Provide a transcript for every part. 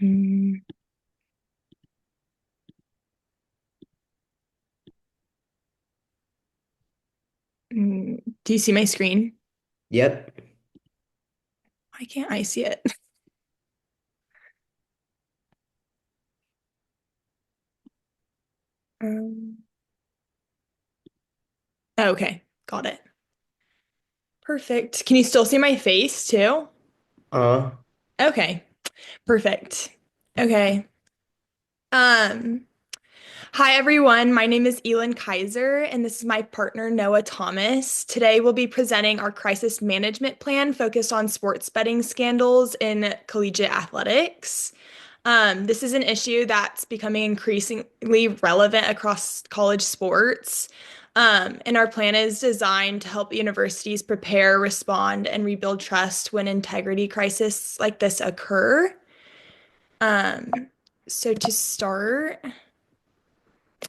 Mm, do you see my screen? Yep. Why can't I see it? Um, okay, got it. Perfect. Can you still see my face too? Uh, Okay, perfect. Okay. Um, Hi everyone. My name is Elin Kaiser, and this is my partner Noah Thomas. Today we'll be presenting our crisis management plan focused on sports betting scandals in collegiate athletics. This is an issue that's becoming increasingly relevant across college sports. And our plan is designed to help universities prepare, respond, and rebuild trust when integrity crises like this occur. Um, so to start,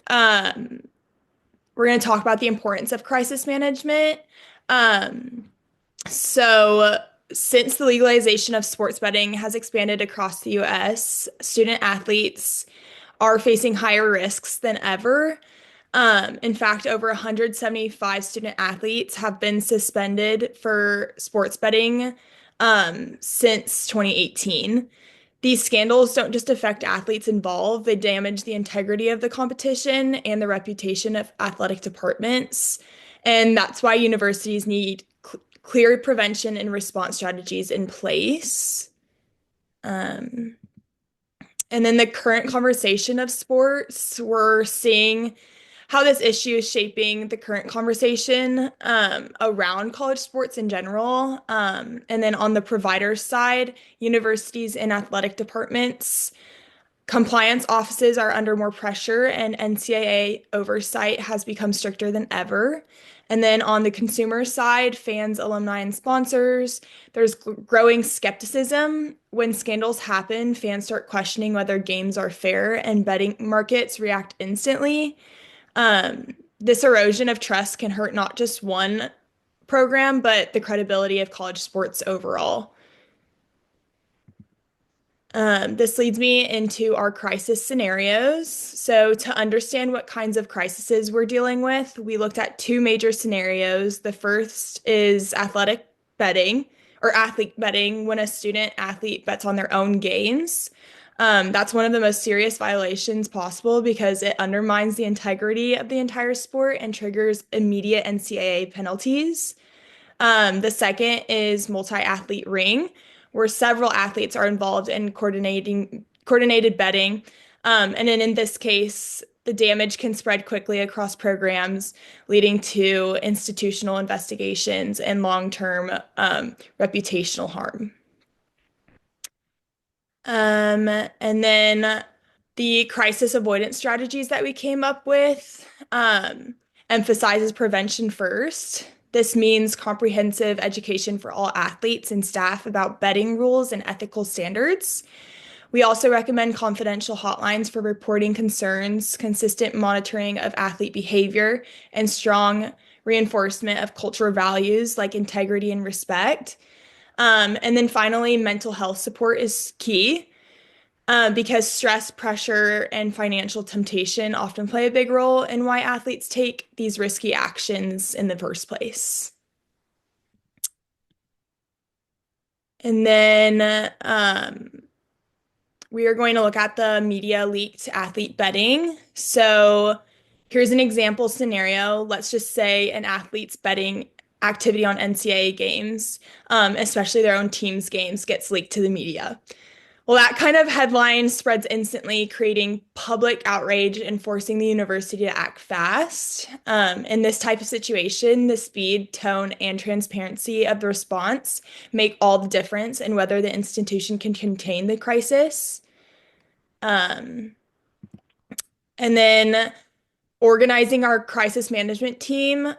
um, we're going to talk about the importance of crisis management. Um, so, since the legalization of sports betting has expanded across the US, student athletes are facing higher risks than ever. In fact, over 175 student athletes have been suspended for sports betting since 2018. These scandals don't just affect athletes involved, they damage the integrity of the competition and the reputation of athletic departments. And that's why universities need clear prevention and response strategies in place. Um, and then the current conversation of sports, we're seeing how this issue is shaping the current conversation around college sports in general. And then on the provider side, universities and athletic departments, compliance offices are under more pressure, and NCAA oversight has become stricter than ever. And then on the consumer side, fans, alumni, and sponsors, there's growing skepticism. When scandals happen, fans start questioning whether games are fair, and betting markets react instantly. This erosion of trust can hurt not just one program, but the credibility of college sports overall. This leads me into our crisis scenarios. So, to understand what kinds of crises we're dealing with, we looked at two major scenarios. The first is athletic betting or athlete betting when a student athlete bets on their own games. That's one of the most serious violations possible because it undermines the integrity of the entire sport and triggers immediate NCAA penalties. The second is multi-athlete ring, where several athletes are involved in coordinated betting. And then in this case, the damage can spread quickly across programs, leading to institutional investigations and long-term reputational harm. And then the crisis avoidance strategies that we came up with emphasizes prevention first. This means comprehensive education for all athletes and staff about betting rules and ethical standards. We also recommend confidential hotlines for reporting concerns, consistent monitoring of athlete behavior, and strong reinforcement of cultural values like integrity and respect. And then finally, mental health support is key because stress, pressure, and financial temptation often play a big role in why athletes take these risky actions in the first place. And then we are going to look at the media leaked athlete betting. So here's an example scenario. Let's just say an athlete's betting activity on NCAA games, especially their own team's games, gets leaked to the media. Well, that kind of headline spreads instantly, creating public outrage and forcing the university to act fast. In this type of situation, the speed, tone, and transparency of the response make all the difference in whether the institution can contain the crisis. Um, and then organizing our crisis management team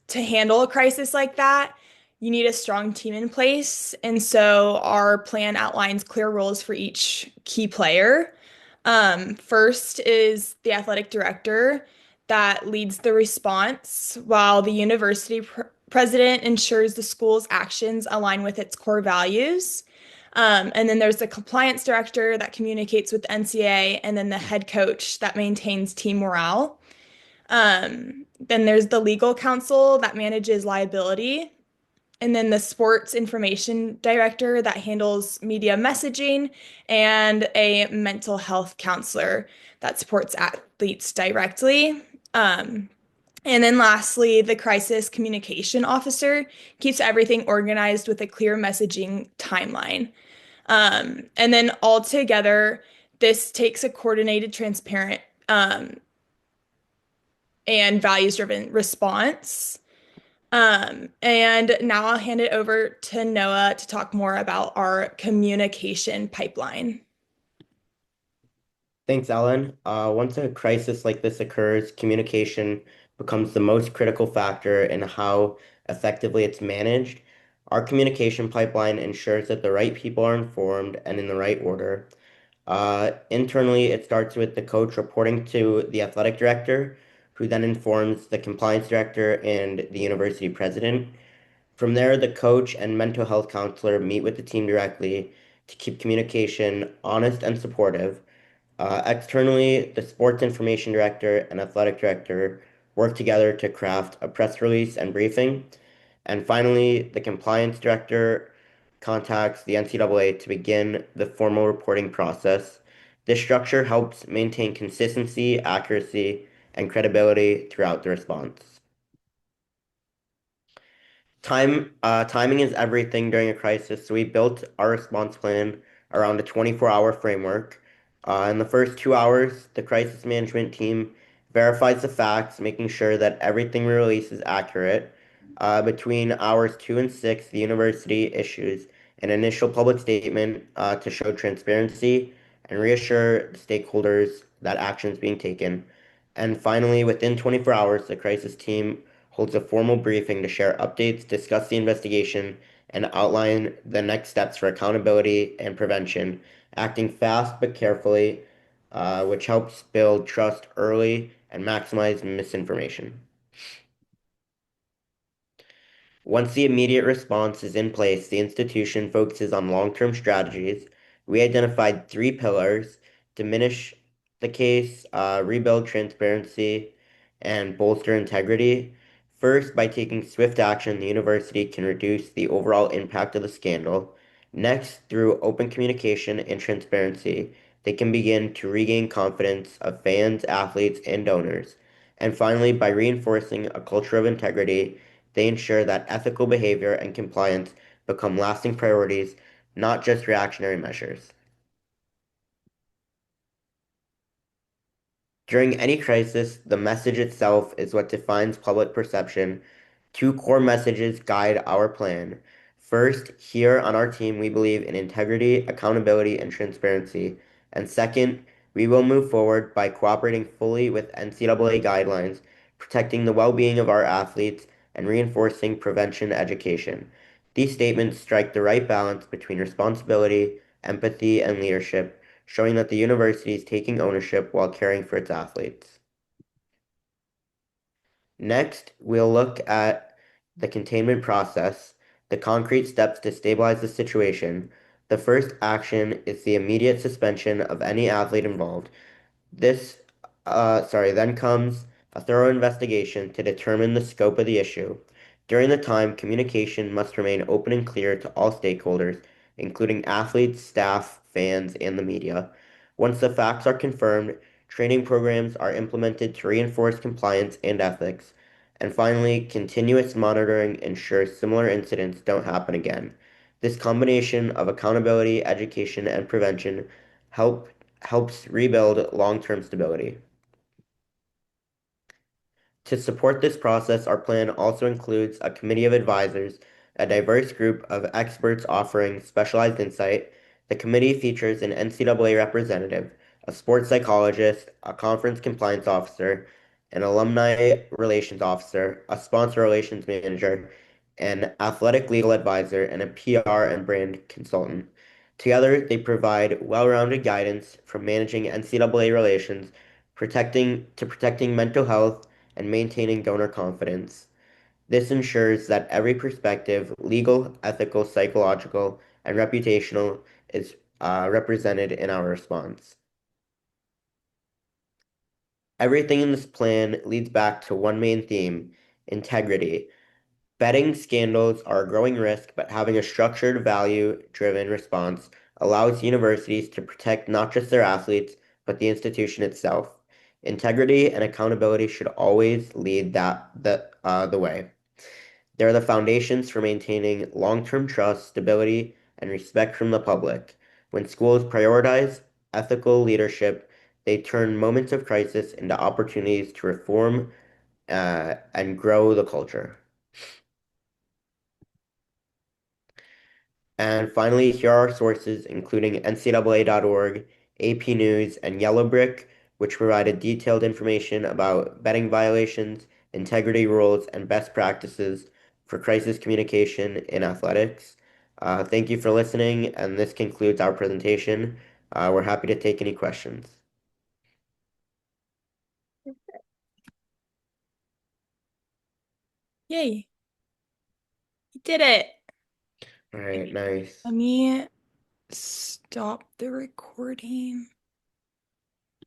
to handle a crisis like that, you need a strong team in place. And so our plan outlines clear roles for each key player. First is the athletic director that leads the response, while the university president ensures the school's actions align with its core values. And then there's the compliance director that communicates with NCAA, and then the head coach that maintains team morale. Then there's the legal counsel that manages liability, and then the sports information director that handles media messaging, and a mental health counselor that supports athletes directly. Um, and then lastly, the crisis communication officer keeps everything organized with a clear messaging timeline. And then altogether, this takes a coordinated, transparent, and values-driven response. And now I'll hand it over to Noah to talk more about our communication pipeline. Thanks, Ellen. Once a crisis like this occurs, communication becomes the most critical factor in how effectively it's managed. Our communication pipeline ensures that the right people are informed and in the right order. Internally, it starts with the coach reporting to the athletic director, who then informs the compliance director and the university president. From there, the coach and mental health counselor meet with the team directly to keep communication honest and supportive. Externally, the sports information director and athletic director work together to craft a press release and briefing. And finally, the compliance director contacts the NCAA to begin the formal reporting process. This structure helps maintain consistency, accuracy, and credibility throughout the response. Timing is everything during a crisis, so we built our response plan around a 24-hour framework. In the first 2 hours, the crisis management team verifies the facts, making sure that everything we release is accurate. Between hours 2 and 6, the university issues an initial public statement to show transparency and reassure the stakeholders that action is being taken. And finally, within 24 hours, the crisis team holds a formal briefing to share updates, discuss the investigation, and outline the next steps for accountability and prevention, acting fast but carefully, which helps build trust early and maximize misinformation. Once the immediate response is in place, the institution focuses on long-term strategies. We identified three pillars: diminish the case, rebuild transparency, and bolster integrity. First, by taking swift action, the university can reduce the overall impact of the scandal. Next, through open communication and transparency, they can begin to regain confidence of fans, athletes, and donors. And finally, by reinforcing a culture of integrity, they ensure that ethical behavior and compliance become lasting priorities, not just reactionary measures. During any crisis, the message itself is what defines public perception. Two core messages guide our plan. First, here on our team, we believe in integrity, accountability, and transparency. And second, we will move forward by cooperating fully with NCAA guidelines, protecting the well-being of our athletes, and reinforcing prevention education. These statements strike the right balance between responsibility, empathy, and leadership, showing that the university is taking ownership while caring for its athletes. Next, we'll look at the containment process, the concrete steps to stabilize the situation. The first action is the immediate suspension of any athlete involved. Then comes a thorough investigation to determine the scope of the issue. During the time, communication must remain open and clear to all stakeholders, including athletes, staff, fans, and the media. Once the facts are confirmed, training programs are implemented to reinforce compliance and ethics. And finally, continuous monitoring ensures similar incidents don't happen again. This combination of accountability, education, and prevention help helps rebuild long-term stability. To support this process, our plan also includes a committee of advisors, a diverse group of experts offering specialized insight. The committee features an NCAA representative, a sports psychologist, a conference compliance officer, an alumni relations officer, a sponsor relations manager, an athletic legal advisor, and a PR and brand consultant. Together, they provide well-rounded guidance from managing NCAA relations, protecting mental health, and maintaining donor confidence. This ensures that every perspective, legal, ethical, psychological, and reputational is represented in our response. Everything in this plan leads back to one main theme: integrity. Betting scandals are a growing risk, but having a structured, value-driven response allows universities to protect not just their athletes, but the institution itself. Integrity and accountability should always lead the way. They're the foundations for maintaining long-term trust, stability, and respect from the public. When schools prioritize ethical leadership, they turn moments of crisis into opportunities to reform and grow the culture. And finally, here are sources including NCAA.org, AP News, and Yellowbrick, which provided detailed information about betting violations, integrity rules, and best practices for crisis communication in athletics. Thank you for listening, and this concludes our presentation. We're happy to take any questions. Yay, you did it. All right, nice. Let me stop the recording.